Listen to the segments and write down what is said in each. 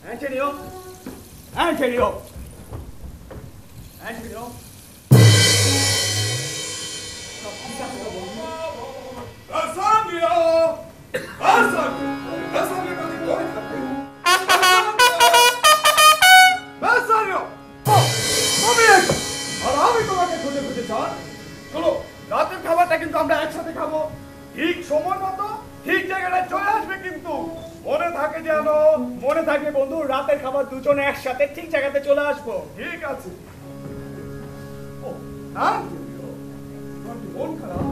Antonio! Antonio! Antonio! Bassanio! Bassanio! Bassanio così vuoi? Bassanio! Oh! তুমি আর আমি তোমাকে খুঁজে খুঁজে চাই চলো রাতের খাবারটা কিন্তু আমরা একসাথে খাবো ঠিক সময় মতো ঠিক জায়গায় চলে আসবে কিন্তু মনে থাকে যেন মনে থাকে বন্ধু রাতের খাবার দুজনে একসাথে ঠিক জায়গাতে চলে আসবো ঠিক আছে ও না তোমার কি মন খারাপ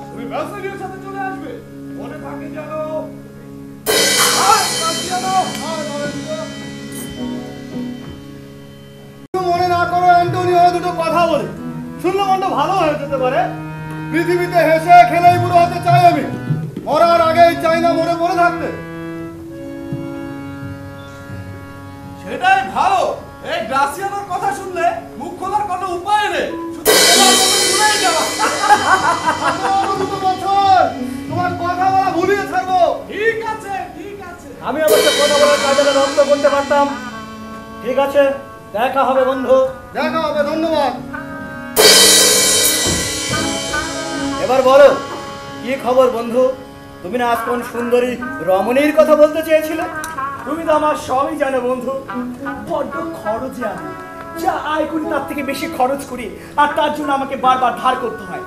তুমি বাসারির সাথে চলে আসবে মনে থাকে যেন মনে না করো অ্যান্টোনিও দুটো কথা বলে শুনলে মনটা ভালো হয়ে যেতে পারে পৃথিবীতে হেসে খেলেই বুড়ো হতে চাই আমি মরার আগেই চাই না মরে পড়ে থাকতে সেটাই ভালো এই গ্রাসিয়ানোর কথা শুনলে মুখ খোলার কোনো উপায় নেই শুধু তোমার মতো শুনেই যাওয়া তোমার কথা বলা ভুলিয়ে থাকবো ঠিক আছে আমি অবশ্য কথা বলার কাজে নষ্ট করতে পারতাম ঠিক আছে দেখা হবে বন্ধু দেখা হবে ধন্যবাদ এবার বলো কি খবর বন্ধু তুমি না আজ কোন সুন্দরী রমণীর কথা বলতে চেয়েছিলে তুমি তো আমার সবই জানো বন্ধু বড্ড খরচে আমি যা আয় করি তার থেকে বেশি খরচ করি আর তার জন্য আমাকে বারবার ধার করতে হয়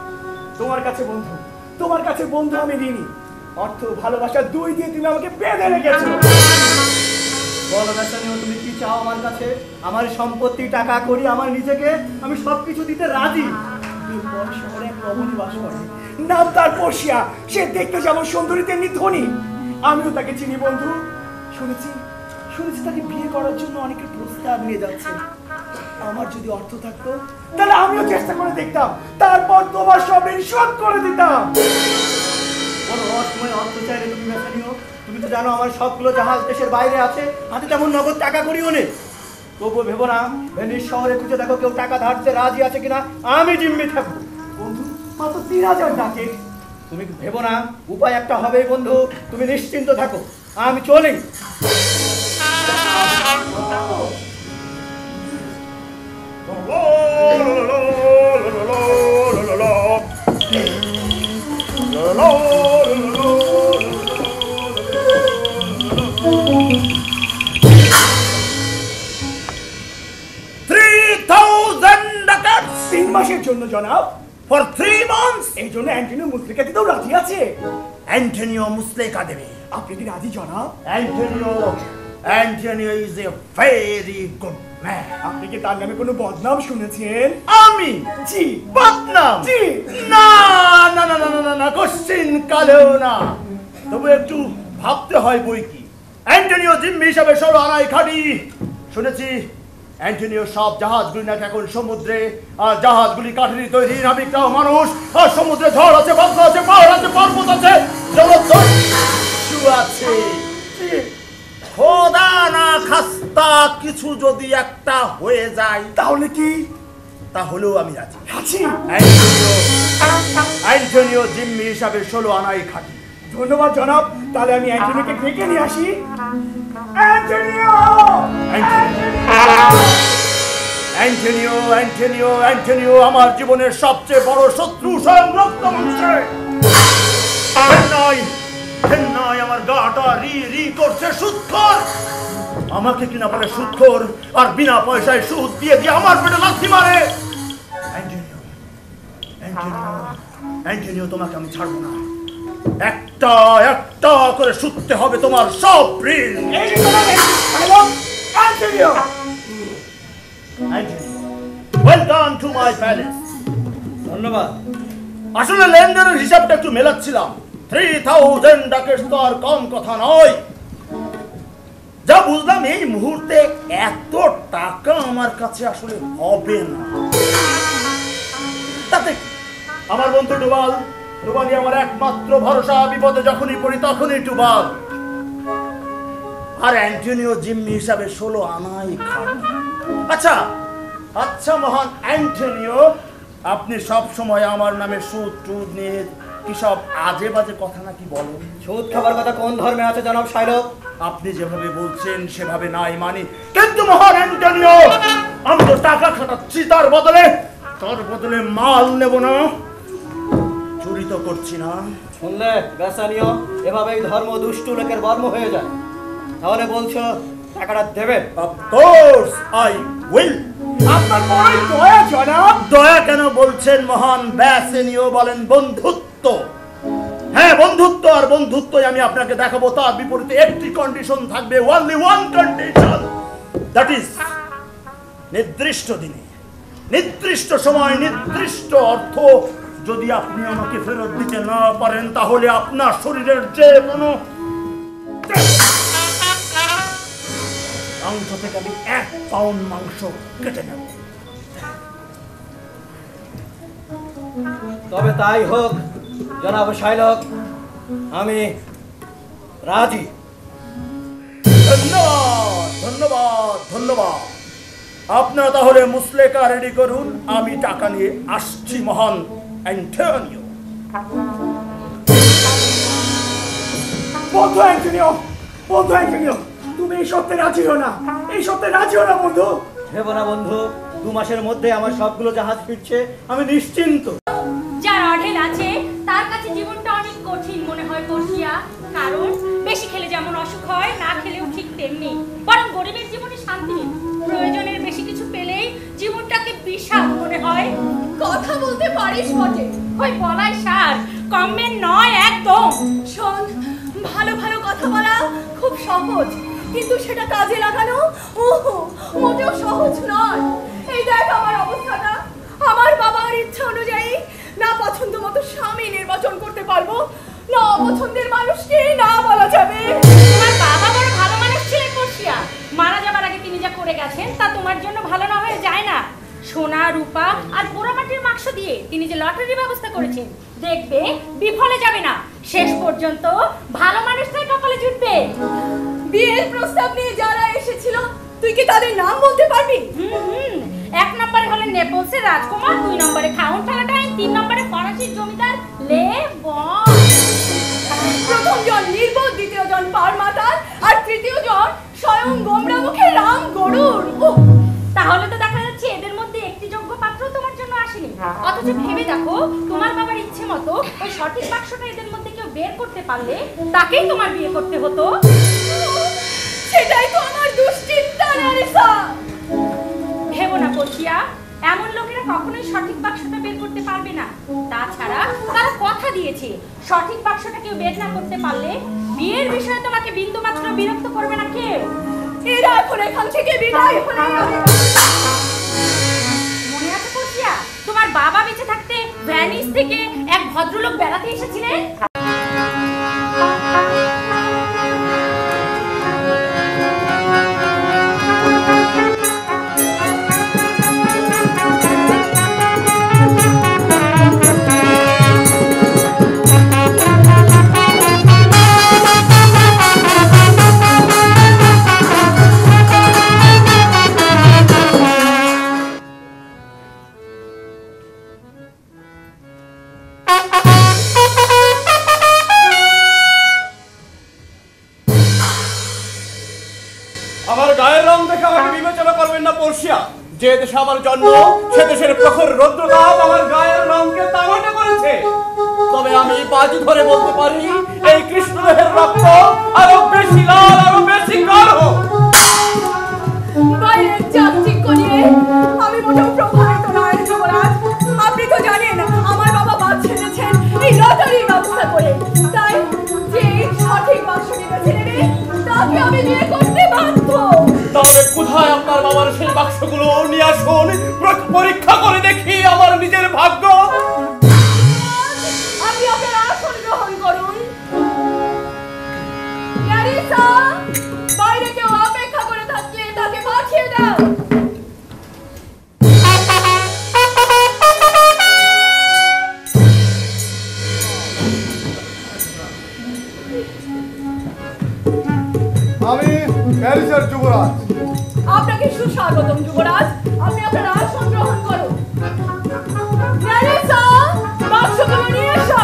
তোমার কাছে বন্ধু আমি ঋণী অর্থ ভালোবাসা দুই দিয়ে তুমি আমাকে বেঁধে রেখেছো বলো বাসানিও তুমি কি চাও আমার কাছে আমার সম্পত্তি টাকা করি আমার নিজেকে আমি সবকিছু দিতে রাজি শহরে এক রমণী বাস করে নাম তার পর্ষিয়া সে দেখতে যেমন সুন্দরী তেমনি ধনী আমিও তাকে চিনি বন্ধু শুনেছি তাকে বিয়ে করার জন্য অনেকে প্রস্তাব নিয়ে যাচ্ছে আমার যদি অর্থ থাকতো তাহলে আমিও চেষ্টা করে দেখতাম তারপর তোমার সব ঋণ শোধ করে দিতাম বড় রহস্যময় অর্থ চাইলে তুমি বাসানিও তুমি তো জানো আমার সবগুলো জাহাজ দেশের বাইরে আছে হাতে তেমন নগদ টাকা করিও নেই তবুও ভেবো না ভেনিস শহরে খুঁজে দেখো কেউ টাকা ধারতে রাজি আছে কিনা আমি জিম্মি থাকবো বন্ধু মাত্র 3000 টাকা তুমি ভেবো না উপায় একটা হবেই বন্ধু তুমি নিশ্চিন্ত থাকো আমি চলি মাসের জন্য জনাব ফর 3 months এই জন্য অ্যান্টোনিও মুসলেকা দিতেও রাজি আছে অ্যান্টোনিও মুসলেকা দেবে আপনি কি রাজি জনাব Antonio is a very good man আপনি কি তার নামে কোনো বদনাম শুনেছেন আমি জি বদনাম জি না না না না না না কোশ্চেন কালেও না তবে একটু ভাবতে হয় বই কি অ্যান্টোনিও জিম্মি হিসাবে 16 আনায় খাটি শুনেছি অ্যান্টোনিও সব জাহাজগুলি নাকি এখন সমুদ্রে আর জাহাজগুলি কাঠেরই তৈরি নাবিকরাও মানুষ আর সমুদ্রে ঝড় আছে বজ্র আছে পাহাড় আছে পর্বত আছে জলদস্যু আছে খোদা না খাস্তা কিছু যদি একটা হয়ে যায় তাহলে কি তাহলেও আমি রাজি অ্যান্টোনিও জিম্মি হিসাবে 16 আনাই খাটি ধন্যবাদ জনাব তাহলে আমি অ্যান্টোনিওকে ডেকে নিয়ে আসি অ্যান্টোনিও আমার জীবনের সবচেয়ে বড় শত্রু স্বয়ং রক্তমাংসে আমার গাটা রি করছে সুদখোর আমাকে কিনা বলে সুদখোর আর বিনা পয়সায় সুদ দিয়ে আমার পেটে লাথি মারে অ্যান্টোনিও তোমাকে আমি ছাড়বো না একটা একটা করে শুতে হবে তোমার সব ঋণ ওয়েলকাম টু মাই প্যালেস ধন্যবাদ আসলে লেনদেনের হিসাবটা একটু মেলাচ্ছিলাম 3000 ডাকের তো আর কম কথা নয় যা বুঝলাম এই মুহূর্তে এত টাকা আমার কাছে আসলে হবে না তাতে আমার বন্ধু ডুবালি আমার একমাত্র ভরসা বিপদে যখনই পড়ি তখনই ডুবাল আর অ্যান্টনিও জিম্মি হিসাবে 16 আনাই খান। আচ্ছা আচ্ছা মহান অ্যান্টনিও, আপনি সব সময় আমার নামে সুদ টুদ নিয়ে কি সব আজে বাজে কথা নাকি বলেন? সুদ খাবার কথা কোন ধর্মে আছে জনাব শাইলক? আপনি যেভাবে বলছেন সেভাবে নাই মানি, কিন্তু মহান অ্যান্টনিও, আমি তো টাকা খাটাচ্ছি, তার বদলে মাল নেব না, চুরি তো করছি না। শুনলে বেসানিও, এভাবেই ধর্ম দুষ্টু লোকের বর্ম হয়ে যায়। তাহলে বলছো টাকাটা দেবে? Of course I will. আপনার বড় দয়া জনাব। দয়া কেন বলছেন মহান বেসানিও? বলেন বন্ধুত্ব। হ্যাঁ বন্ধুত্ব, আর বন্ধুত্বই আমি আপনাকে দেখাবো। তার বিপরীতে একটি কন্ডিশন থাকবে, only one condition, that is নির্দিষ্ট দিনে, নির্দিষ্ট সময়, নির্দিষ্ট অর্থ যদি আপনি আমাকে ফেরত দিতে না পারেন, তাহলে আপনার শরীরের যে কোনো অংশ থেকে আমি 1 পাউন্ড মাংস কেটে নেব। তবে তাই হোক জনাব শাইলক, আমি রাজি। ধন্যবাদ ধন্যবাদ ধন্যবাদ। আপনারা তাহলে মুসলেকা রেডি করুন, আমি টাকা নিয়ে আসছি মহান অ্যান্টনিও। বন্ধু অ্যান্টনিও, তুমি এই সত্যে রাজি হো না, এই সত্যে রাজি হো না বন্ধু। হেব না বন্ধু, 2 মাসের মধ্যে আমার সবগুলো জাহাজ ফিরছে, আমি নিশ্চিন্ত। যার অঢেল আছে তার কাছে জীবনটা অনেক কঠিন মনে হয় পড়শিয়া, কারণ বেশি খেলে যেমন অসুখ হয়, না খেলেও ঠিক তেমনি। বরং গরিবের জীবনে শান্তি নেই, প্রয়োজনের বেশি কিছু পেলেই জীবনটাকে বিষাদ মনে হয়। কথা বলতে পারিস বটে, ওই বলাই সার কমেন্ট নয় একদম। শোন, ভালো ভালো কথা বলা খুব সহজ, কিন্তু সেটা কাজে লাগানো মোটেও সহজ নয়। এই দেখ আমার অবস্থাটা, আমার বাবার ইচ্ছা অনুযায়ী না পছন্দ মতো স্বামী নির্বাচন করতে পারবো, না অপছন্দের মানুষকে না বলা যাবে। তোমার বাবা বড় ভালো মানুষ ছিলেন পড়শিয়া, মারা যাবার আগে তিনি যা করে গেছেন তা তোমার জন্য ভালো না হয়ে যায় না। সোনা রূপা আর পোড়ামাটির মাংস দিয়ে তিনি যে লটারির ব্যবস্থা করেছেন, দেখবে বিফলে যাবে না, শেষ পর্যন্ত ভালো মানুষটাই কপালে জুটবে। বিয়ের প্রস্তাব নিয়ে যারা এসেছিল, তুই কি তাদের নাম বলতে পারবি? 1 নম্বরে হলেন নেপলসের রাজকুমার, 2 নম্বরে খাউন ঠালাটাইন, 3 নম্বরে ফরাসির জমিদার লে বন। প্রথম জন নির্বোধ, দ্বিতীয় জন পারমাতার, আর তৃতীয় জন স্বয়ং গোমরা মুখে রাম গরুর। তাহলে তো দেখা যাচ্ছে এদের মধ্যে একটি যোগ্য পাত্র তোমার জন্য আসেনি। অথচ ভেবে দেখো, তোমার বাবার ইচ্ছে মতো ওই সঠিক বাক্সটা এদের মধ্যে কেউ বের করতে পারলে তাকেই তোমার বিয়ে করতে হতো। সেটাই তো আমার দুশ্চিন্তা নারিসা। ভেবো না পড়শিয়া, এমন লোকেরা কখনোই সঠিক বাক্সটা বের করতে পারবে না। তাছাড়া তারা কথা দিয়েছে, সঠিক বাক্সটা কেউ বের না করতে পারলে বিয়ের বিষয়ে তোমাকে বিন্দুমাত্র বিরক্ত করবে না কেউ। এরা এখন এখান থেকে বিদায় হলে মনে আছে পড়শিয়া, তোমার বাবা বেঁচে থাকতে ভ্যানিস থেকে এক ভদ্রলোক বেড়াতে এসেছিলেন। আমার গায়ের রং দেখে আমাকে বিবেচনা করবেন না পড়শিয়া। যে দেশে আমার জন্ম, সে দেশের প্রখর রৌদ্রতাপ আমার গায়ের রংকে তামাটে করেছে। তবে আমি বাজি ধরে বলতে পারি, এই কৃষ্ণদেহের রক্ত আরো বেশি লাল, আরো বেশি গাঢ়। বাইরের চাকচিক্য নিয়ে আমি মোটেও প্রভাবিত নয় যুবরাজ। আপনি তো জানেন আমার বাবা বাদ ছেড়েছেন এই লটারির ব্যবস্থা করে, তাই যে সঠিক বাক্সটি বেছে নেবে তাকে আমি বিয়ে করতে বাধ্য। তাহলে কোথায় আপনার বাবার সেই বাক্সগুলো নিয়ে আসুন, পরীক্ষা করে দেখি আমার নিজের ভাগ্য। আপনি আপনার আসন গ্রহণ করুন। নারিসা, বাইরে কেউ অপেক্ষা করে থাকলে তাকে পাঠিয়ে দাও। আমি প্যারিসের যুবরাজ। আপনাকে সুস্বাগতম যুবরাজ। আপনি আপনার আসন গ্রহণ করুন। ন্যারেসা, বাক্সগুলো নিয়ে এসো।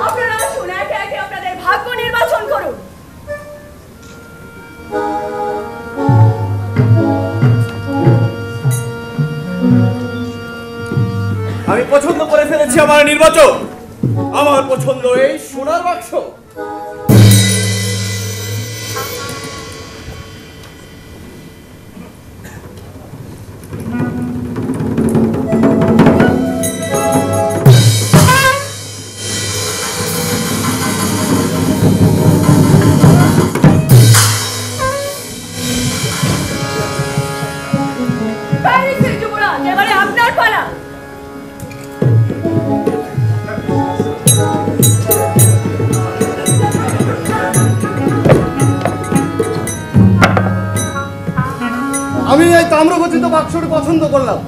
আপনারা আসুন, একে একে আপনাদের ভাগ্য নির্বাচন করুন। আমি পছন্দ করে ফেলেছি আমার নির্বাচন। আমার পছন্দ এই সোনার বাক্স। প্যারিসের যুবরাজ, এবারে আপনার পালা। আমি এই তাম্রখচিত বাক্সটি পছন্দ করলাম।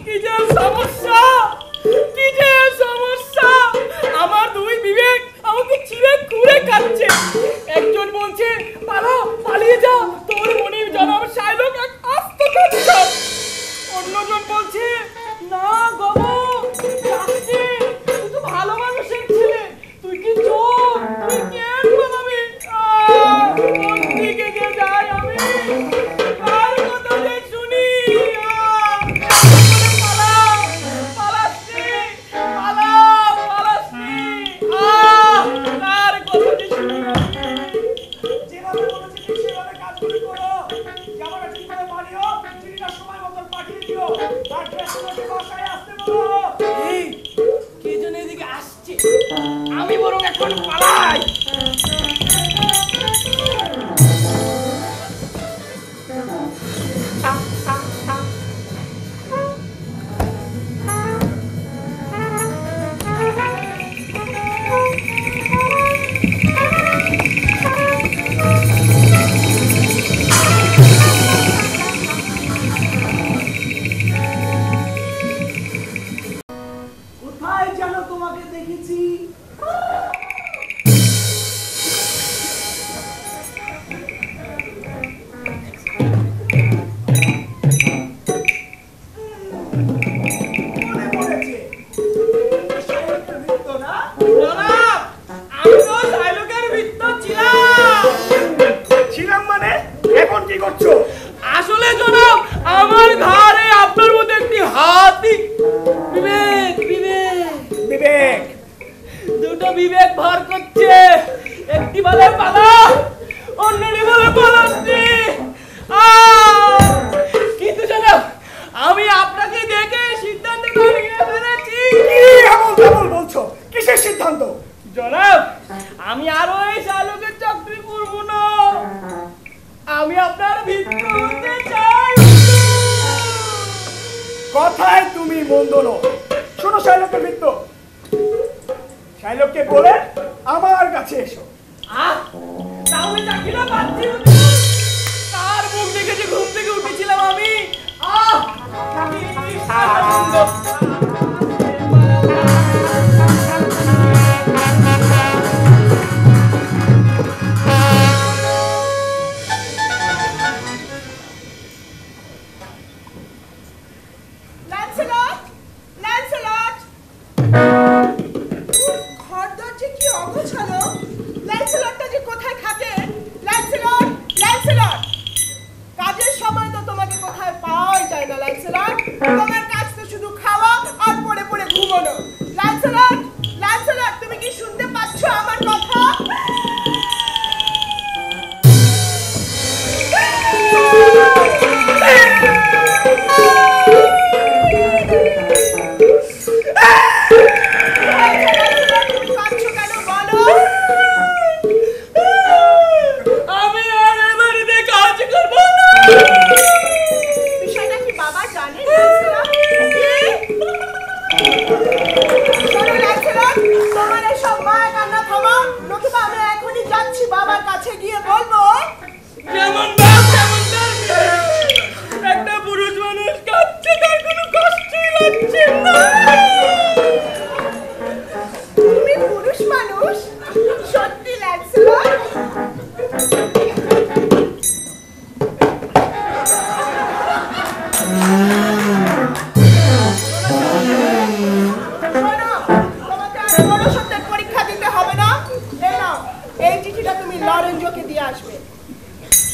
কি যে সমস্যা, কি যে সমস্যা! আমার দুই বিবেক আমাকে চিড়ে কুড়ে খাচ্ছে। একজন বলছে পালা, পালিয়ে যা, তোর মনির জনাব শাইলক এক আস্ত কাচ্ছা। অন্যজন বলছে না গো, যাচ্ছি, তুই তো ভালো মানুষের ছেলে, তুই কি চোর, তুই কেন পালাবি? কোন দিকে যে যাই আমি, কার কথা যে শুনি? পালাচ্ছি, পালাচ্ছি, কার কথা যে শুনি? যেভাবে বলেছি ঠিক সেভাবে কাজগুলি করো। যেমন ঠিক করে বানিও, চিঠিটা সময় মতন পাঠিয়ে দিও। আর ড্রেসগুলোকে বাসায় আসতে বলো। এই কে যেন এদিকে আসছে, আমি বরং এখন পালাই। কোথায় যেন তোমাকে দেখেছি। মনে পড়েছে, শাইলকের বৃত্ত না? জনাব, আমি তো শাইলকের বৃত্ত ছিলাম মানে এখন কি করছো? আসলে জনাব, আমার ঘাড়ে আপনার মধ্যে একটি হাতি। বিবেক, বিবেক, বিবেক, দুটো বিবেক ভর করছে। একটি বলে পালা, অন্যটি বলে পালাচ্ছি। কিন্তু জনাব, আমি আপনাকে দেখে সিদ্ধান্ত নিয়ে ফেলেছি। কি এমন কেমন বলছো? কিসের সিদ্ধান্ত? জনাব, আমি আরো এই শালকের চাকরি করব না। আমি আপনার ভিত্তি হতে চাই। কথায় তুমি মন্দ নও। শোনো শাইলকের বৃত্ত, শাইলককে বলে আমার কাছে এসো। তাহলে চাকরিটা বাদ দিও। তার মুখ দেখে যে ঘুম থেকে উঠেছিলাম আমি। ল্যান্সেলট, ল্যান্সেলট, ঘর দরজা কি অগোছালো। ল্যান্সেলটটা যে কোথায় থাকে? ল্যান্সেলট,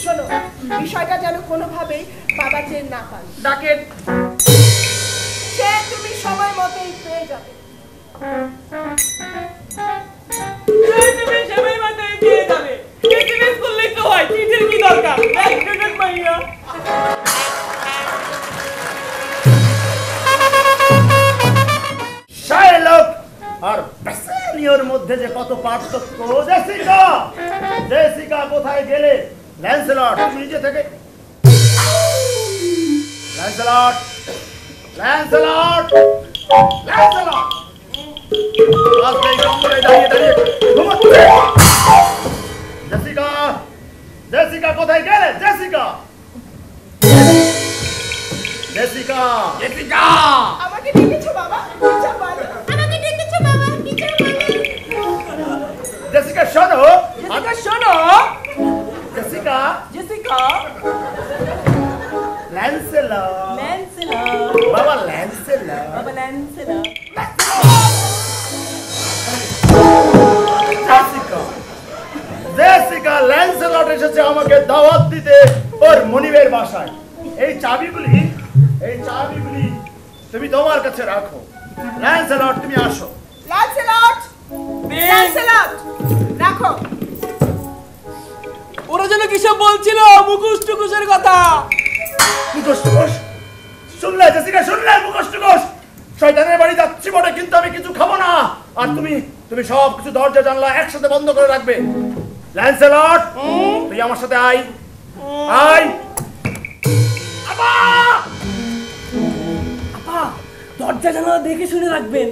শোনো, বিষয়টা যেন কোনোভাবেই বাবা টের না পান। ডাকেন। সে তুমি সময় মতোই পেয়ে যাবে। তুমি সময় মতোই পেয়ে যাবে। এসএমএস করলেই তো হয়, চিঠির কি দরকার? এক মিনিট মাইয়া। শার্লক আর বেসানিয়র মধ্যে যে কত পার্থক্য। জেসিকা, জেসিকা কোথায় গেলে? ল্যান্সেলট, তুমি নিজে থেকে। ল্যান্সেলট, ল্যান্সেলট, ল্যান্সেলট। আজকে এই কমরে দাঁড়িয়ে দাঁড়িয়ে ঘুমাচ্ছে। জেসিকা, জেসিকা কোথায় গেলে? Jessica, Jessica, Jessica. আমাকে ডেকেছো বাবা? নিচে বলো। আমাকে ডেকেছো বাবা, নিচে বলো। জেসিকা শোনো, জেসিকা শোনো। জেসিকা, জেসিকা, ল্যান্সেলট, ল্যান্সেলট, বাবা ল্যান্সেলট। বাবা ল্যান্সেলট। জেসিকা, জেসিকা, ল্যান্সেলট এসেছে আমাকে দাওয়াত দিতে ওর মনিবের বাসায়। এই চাবিগুলি, এই চাবিগুলি তুমি তোমার কাছে রাখো। ল্যান্সেলট, তুমি আসো। ল্যান্সেলট, ল্যান্সেলট, রাখো। ওরা যেন কিসব বলছিল মুখোশ টুকুসের কথা। মুখোশ টুকোশ শুনলে? জেসিকা শুনলে? মুখোশ টুকোশ। শয়তানের বাড়ি যাচ্ছি বটে, কিন্তু আমি কিছু খাবো না। আর তুমি তুমি সব কিছু দরজা জানলা একসাথে বন্ধ করে রাখবে। ল্যান্সেলট, তুই আমার সাথে আয়, আয়। আপা, আপা, দরজা জানালা দেখে শুনে রাখবেন।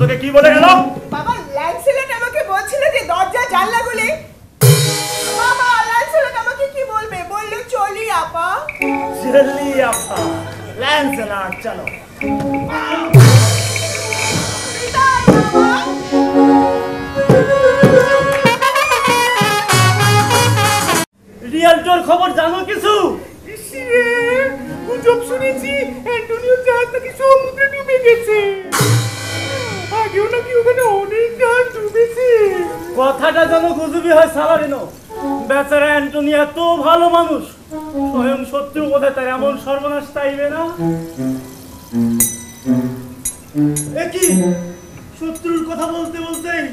তোকে কি বলে গেল? বাবা ল্যান্সেলট আমাকে বলছিল যে দরজা জানলাগুলি। বাবা ল্যান্সেলট আমাকে কি বলবে? বললো চলি আপা। চলি আপা। ল্যান্সেলট চলো। বিদায় বাবা। রিয়ালটোর খবর জানো কিছু? গুজব শুনেছি অ্যান্টোনিওর জাহাজ নাকি সমুদ্রে ডুবে গেছে। আগেও নাকি ওখানে অনেক জাহাজ ডুবেছে। কথাটা যেন গুজবই হয় সালারিনো। বেচারা অ্যান্টনি এত ভালো মানুষ, স্বয়ং শত্রু বোধহয় তার এমন সর্বনাশ চাইবে না। এ কি, শত্রুর কথা বলতে বলতেই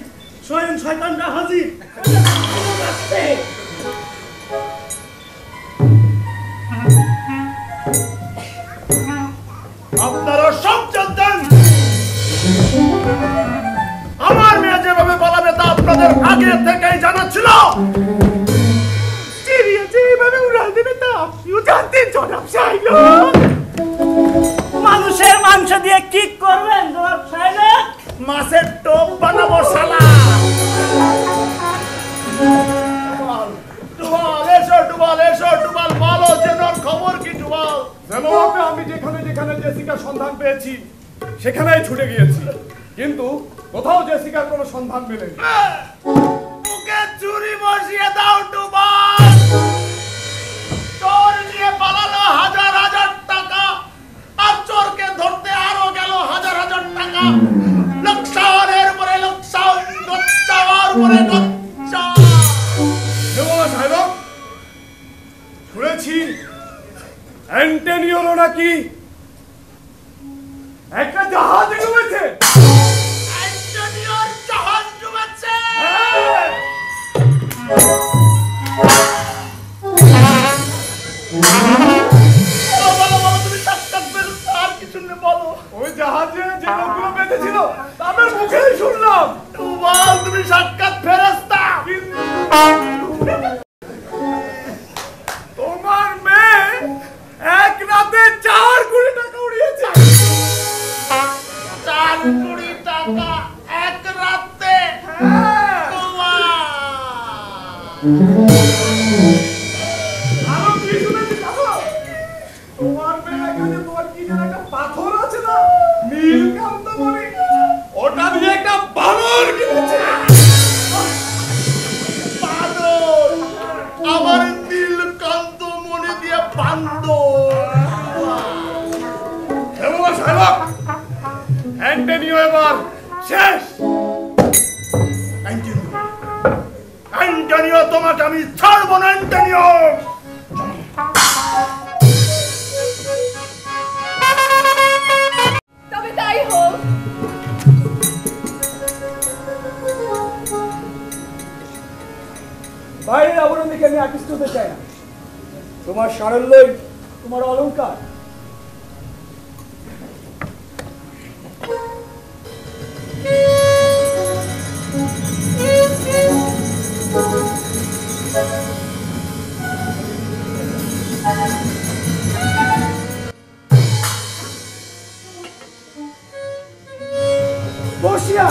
স্বয়ং শয়তানটা হাজির। আপনারা সব জানতেন আমার মেয়ে যেভাবে পালাবে তা আপনাদের আগে থেকেই জানা ছিল। চিড়িয়া যেভাবে উড়াল দেবে তা আপনিও জানতেন জনাব সাহেব। মানুষের মাংস দিয়ে কি করবেন জনাব সাহেব? মাছের টোপ বানাবো শালা। ডুবাল, এসো ডুবাল, এসো ডুবাল, বলো জেনোর খবর কি ডুবাল? জেনোয়াকে আমি যেখানে যেখানে জেসিকার সন্ধান পেয়েছি সেখানেই ছুটে গিয়েছি, কিন্তু কোথাও জেসিকার কোনো সন্ধান মেলেনি। মুখে চুরি বসিয়ে দাও ডুবাল। চোর নিয়ে পালালো হাজার হাজার টাকা, আর চোরকে ধরতে আরো গেল হাজার হাজার টাকা। লোকসানের পরে লোকসান, লোকসাওয়ার পরে লোকসান। জেনোয়া সাহেব, শুনেছি অ্যান্টোনিওরও নাকি একটা জাহাজ ডুবেছে। অ্যান্টোনিওর জাহাজ ডুবেছে। বলো বলো, তুমি সাক্ষাৎ পেয়েছো, আর কিছু নেই বলো। ওই জাহাজে যে লোকগুলো বেঁধেছিল তাদের মুখেই শুনলাম। ডুবাল, তুমি সাক্ষাৎ ফেরেশতা। তোমার মেয়ে এক রাতে 4 কোটি টাকা উড়িয়েছে। 4 কোটি টাকা এক রাতে। আরো কি শুনেছি জানো? তোমার মেয়ে এখানে তোমার কি যেন একটা পাথর আছে না, নীলকান্তমণি, ওটা দিয়ে একটা বানর কিনেছে। বানর, আমার নীলকান্ত মনে দিয়ে বান্দর। জেনোয়া সাহেব, অ্যান্টোনিও এবার শেষ। অ্যান্টনিও, অ্যান্টনিও, তোমাকে আমি ছাড়বো না অ্যান্টনিও। তবে তাই হোক। বাইরের আবরণ দেখে আমি আকৃষ্ট হতে চাই না। তোমার সারল্যই তোমার অলংকার। বসিয়া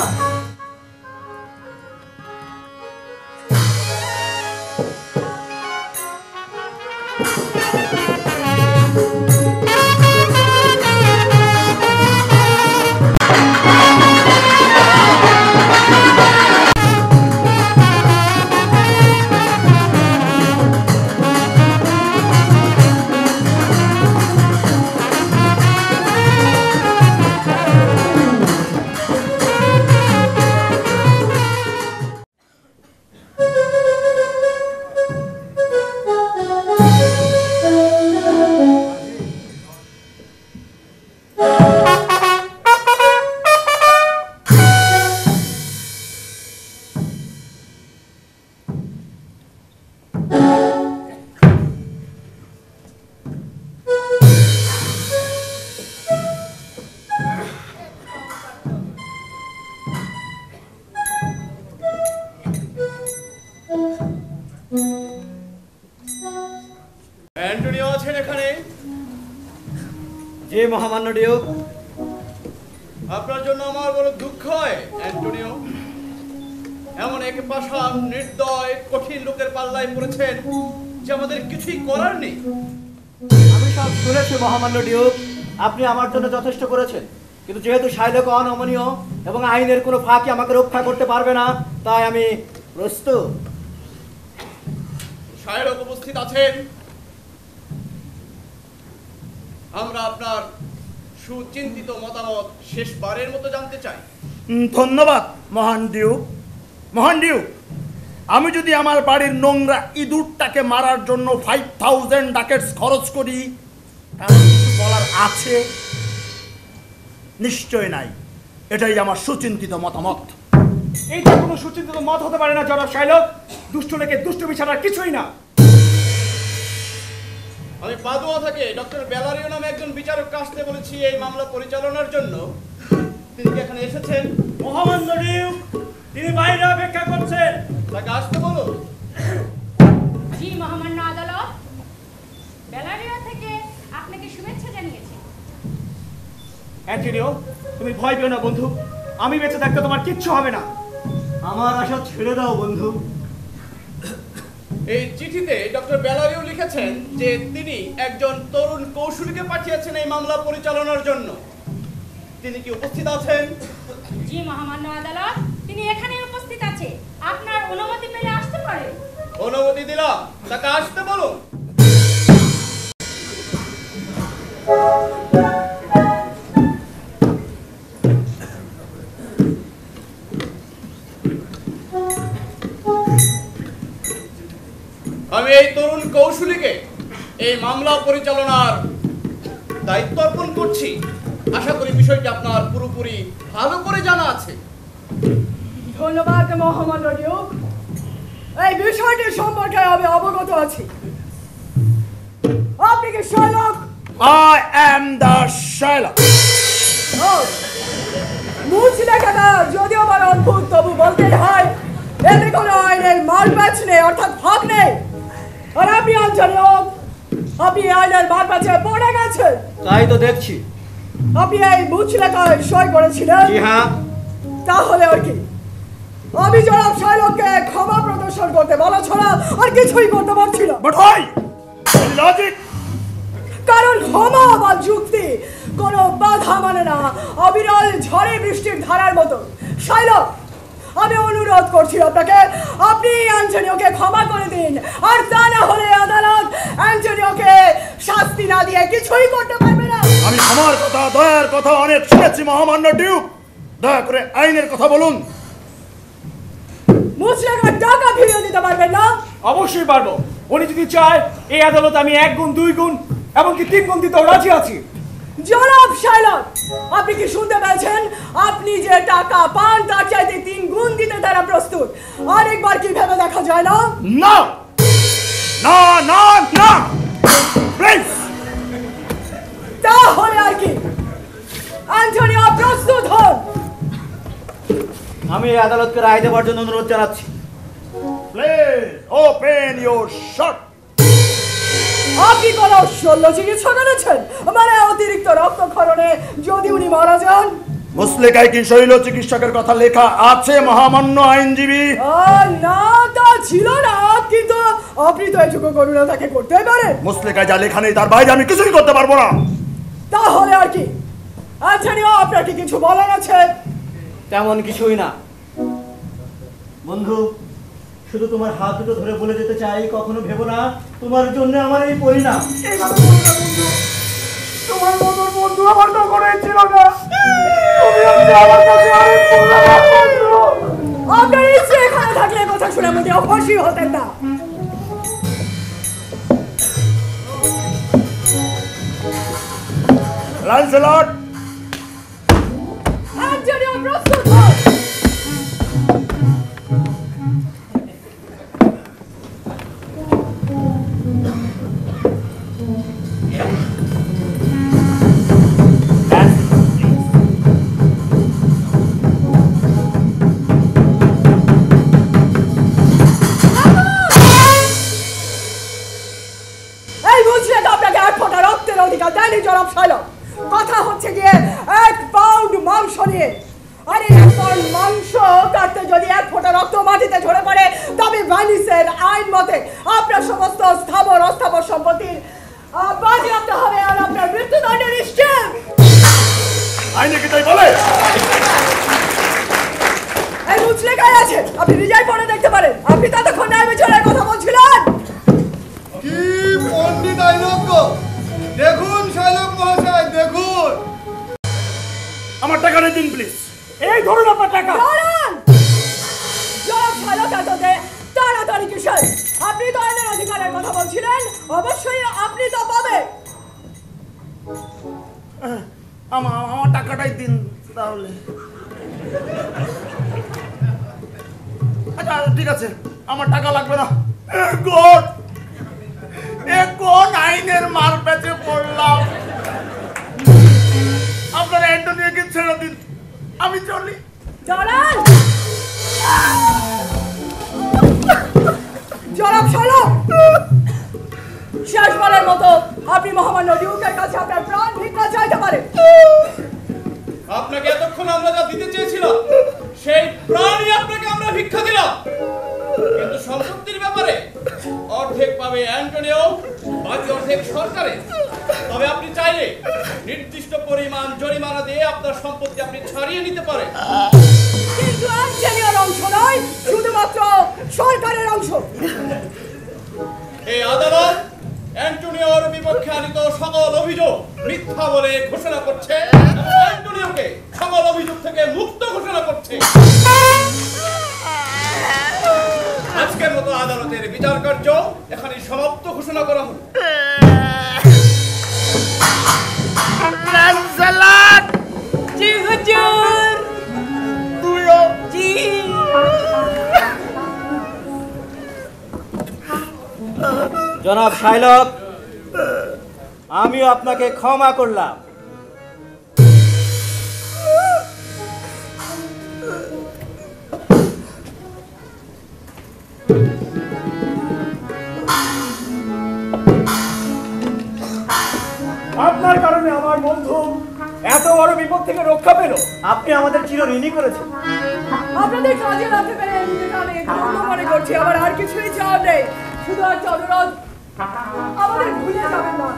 অ্যান্টনিও আছেন এখানে? যে মহামান্য ডিউক, আপনার জন্য আমার বড় দুঃখ হয় অ্যান্টনিও। এমন এক পাষাণ নির্দয় কঠিন লোকের পাল্লায় পড়েছেন যে আমাদের কিছুই করার নেই। আমি সব শুনেছি মহামান্য ডিউক, আপনি আমার জন্য যথেষ্ট করেছেন, কিন্তু যেহেতু শাইলক অনমনীয় এবং আইনের কোনো ফাঁকি আমাকে রক্ষা করতে পারবে না, তাই আমি প্রস্তুত। শায়রক উপস্থিত আছেন। আমরা আপনার সুচিন্তিত মতামত শেষবারের মতো জানতে চাই। ধন্যবাদ মহান ডিউক। মহান ডিউক, আমি যদি আমার বাড়ির নোংরা ইঁদুরটাকে মারার জন্য 5000 ডাকেটস খরচ করি, তাহলে কিছু বলার আছে? নিশ্চয় নাই। এটাই আমার সুচিন্তিত মতামত। এইটা কোনো সুচিন্তিত মত হতে পারে না জনাব শাইলক। দুষ্ট লেগে দুষ্ট বিছানা কিছুই না। আমি পাদুয়া থেকে ডক্টর বেলারিও নামে একজন বিচারক আসতে বলেছি এই মামলা পরিচালনার জন্য। তিনি কি এখানে এসেছেন? মহামান্য ডিউক, তিনি বাইরে অপেক্ষা করছেন। তাকে আসতে বলুন। জি মহামান্য আদালত, বেলারিয়া থেকে আপনাকে শুভেচ্ছা জানিয়েছি। অ্যান্টনিও, তুমি ভয় পেও না বন্ধু, আমি বেঁচে থাকতে তোমার কিচ্ছু হবে না। আমার আশা ছেড়ে দাও বন্ধু। এই চিঠিতে ডক্টর বেলারিও লিখেছেন যে তিনি একজন তরুণ কৌশলীকে পাঠিয়েছেন এই মামলা পরিচালনার জন্য। তিনি কি উপস্থিত আছেন? জি মহামান্য আদালত, তিনি এখানে উপস্থিত আছে। আপনার অনুমতি পেলে আসতে পারে। অনুমতি দিলাম, তাকে আসতে বলুন। আমি এই তরুণ কৌশলীকে এই মামলা পরিচালনার দায়িত্ব অর্পণ করছি। আশা করি বিষয়টি আপনার পুরোপুরি ভালো করে জানা আছে। ধন্যবাদ মহামান্য ডিউক, এই বিষয়টি সম্পর্কে আমি অবগত আছি। আপনি কি Shylock? I am the Shylock. মুচলেখাটা যদিও আমার অদ্ভুত, তবু বলতেই হয় এতে কোনো আইনের মারপ্যাচ নেই, অর্থাৎ ফাঁক নেই। আর আপনি অঞ্চলীয়, আপনি আইনের মারপ্যাচে পড়ে গেছেন। তাই তো দেখছি। আপনি এই মুচলেখায় সই করেছিলেন? জি হ্যাঁ। তাহলে আর কি, আমি জনাব শাইলককে ক্ষমা প্রদর্শন করতে বলা ছাড়া আর কিছুই করতে পারছি না। But why? Logic. কারণ ক্ষমা বা যুক্তি কোনো বাধা মানে না, অবিরল ঝড়ে বৃষ্টির ধারার মতো। শাইলক, আমি অনুরোধ করছি আপনাকে, আপনি অ্যান্টনিওকে ক্ষমা করে দিন। আর তা না হলে আদালত অ্যান্টনিওকে শাস্তি না দিয়ে কিছুই করতে পারবে না। আমি আমার কথা, দয়ার কথা অনেক শুনেছি মহামান্য ডিউক। দয়া করে আইনের কথা বলুন। মুচলেকার টাকা ফিরিয়ে দিতে পারবেন না? অবশ্যই পারবো। উনি যদি চায় এই আদালত আমি 1 গুণ 2 গুণ এমনকি 3 গুণ দিতেও রাজি আছি। জনাব শাইলক, আপনি কি শুনতে পেয়েছেন? আপনি যে টাকা পান তার চাইতে 3 গুণ দিতে তারা প্রস্তুত। আরেকবার কি ভেবে দেখা যায় না? না না না না, প্লিজ। তাহলে আর কি, অ্যান্টনিও প্রস্তুত হন। আমি এই আদালতকে রায় দেওয়ার জন্য অনুরোধ জানাচ্ছি। Please open your shirt. আপনি কোন শল্য চিকিৎসা করেছেন? মানে অতিরিক্ত রক্তক্ষরণে যদি উনি মারা যান? মুসলেকায় কি শৈল চিকিৎসকের কথা লেখা আছে মহামান্য আইনজীবী? না, তা ছিল না, কিন্তু আপনি তো এটুকু করুণা তাকে করতে পারেন। মুসলেকায় যা লেখা নেই তার বাইরে আমি কিছুই করতে পারবো না। তাহলে আর কি, অ্যান্টনিও আপনার কি কিছু বলার আছে? তেমন কিছুই না বন্ধু, শুধু তোমার হাত দুটো ধরে বলে যেতে চাই, কখনো ভেবো না তোমার জন্য আমার এই পরিণাম। এইভাবে বলবে বন্ধু, তোমার মতন বন্ধু আমার কখনোই ছিল না। তুমি হচ্ছে আমার কাছে অনেক মূল্যবান বন্ধু। আপনার ইচ্ছে এখানে থাকলে কথা শুনে মধ্যে খুশি হতেন না। ল্যান্সেলট, অ্যান্টনিও প্রস্তুত হন। এই বুঝলে তো আপনাকে 1 ফোঁটা রক্তের অধিকার দেয়নি জনাব শাইলক। কথা হচ্ছে গিয়ে 1 পাউন্ড মাংস নিয়ে। আর এই 1 পাউন্ড মাংস কাটতে যদি 1 ফোঁটা রক্ত মাটিতে ঝরে পড়ে, তবে ভ্যানিসের আইন মতে আপনার সমস্ত স্থাবর অস্থাবর সম্পত্তির বাজেয়াপ্ত হবে আর আপনার মৃত্যুদণ্ড নিশ্চিত। আইনে কি তাই বলে? এই মুচলেকায় আছে, আপনি নিজেই পড়ে দেখতে পারেন। আপনি ততক্ষণ ন্যায় বিচারের কথা বলছিলেন। কি পণ্ডিত আইনজ্ঞ! দেখুন শাইলক মহাশয়, দেখুন। আমার টাকাটা দিন প্লিজ। এই ধরুন আপনার টাকা। দাঁড়ান! জনাব শাইলক, এততে তাড়াতাড়ি কিসের? আপনি তো আইনের অধিকারের কথা বলছিলেন, অবশ্যই আপনি তো পাবেন। আমার টাকাটাই দিন তাহলে। আচ্ছা ঠিক আছে, আমার টাকা লাগবে না। গড, কোন আইনের মার পেঁচে পড়লাম? আপনার অ্যান্টনিওকে ছেড়ে দিন, আমি চলি। দাঁড়ান! জনাব শাইলক, শেষবারের মতো আপনি মহামান্য ডিউকের কাছে আপনার প্রাণ ভিক্ষা চাইতে পারেন। আপনাকে এতক্ষণ আমরা যা দিতে চেয়েছিলাম সেই প্রাণই আপনাকে আমরা ভিক্ষা দিলাম। কিন্তু সম্পত্তির ব্যাপারে অর্ধেক পাবে অ্যান্টনিও, বাকি অর্ধেক সরকারের। তবে আপনি চাইলে নির্দিষ্ট পরিমাণ জরিমানা দিয়ে আপনার সম্পত্তি আপনি ছাড়িয়ে নিতে পারেন। কিন্তু অ্যান্টনিওর অংশ নয়, শুধুমাত্র সরকারের অংশ। এই আদালত অ্যান্টনিওর বিপক্ষে আনিত সকল অভিযোগ মিথ্যা বলে ঘোষণা করছে এবং অ্যান্টনিওকে সকল অভিযোগ থেকে মুক্ত ঘোষণা করছে। আজকের মতো আদালতের বিচার কার্য এখানে সমাপ্ত ঘোষণা করা হলো। ল্যান্সেলট, জি হুজুর। তুইও। জি। জনাব শাইলক, আমিও আপনাকে ক্ষমা করলাম। আপনার কারণে আমার বন্ধু এত বড় বিপদ থেকে রক্ষা পেল। আপনি আমাদের চির ঋণী করেছেন। আপনাদের কাজে লাগতে পেরে নিজেকে আমি ধন্য মনে করছি। আমার আর কিছুই চাওয়ার নেই, শুধু একটা অনুরোধ, আমাদের ভুলে যাবেন না।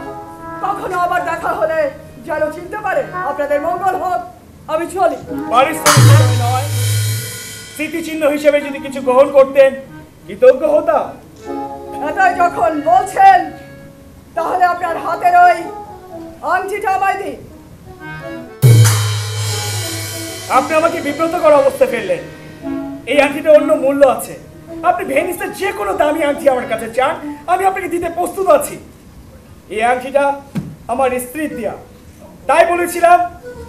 কখনো আবার দেখা হলে যেন চিনতে পারে। আপনাদের মঙ্গল হোক। আমি চলি। পারিশ্রমিক হিসেবে নয়, স্মৃতিচিহ্ন হিসেবে যদি কিছু গ্রহণ করতেন কৃতজ্ঞ হতাম। এটাই যখন বলছেন, তাহলে আপনার হাতের ওই আংটিটা আমায় দিন। আপনি আমাকে বিব্রত করা অবস্থায় ফেললেন। এই আংটিটা অন্য মূল্য আছে। আপনি ভেনিসের যে কোনো দামি আংটি আমার কাছে চান, আমি আপনাকে দিতে প্রস্তুত আছি। এই আংটিটা আমার স্ত্রীর দেয়া, তাই বলেছিলাম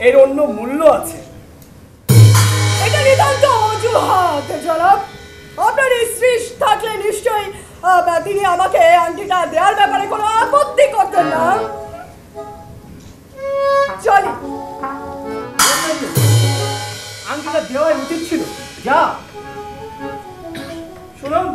এর অন্য মূল্য আছে। এটা নিতান্ত অজুহাত জনাব। আপনার স্ত্রী থাকলে নিশ্চয়ই তিনি আমাকে আংটিটা দেওয়ার ব্যাপারে কোনো আপত্তি করতেন না। চলি। আংটিটা দেওয়াই উচিত ছিল। যা শুনুন,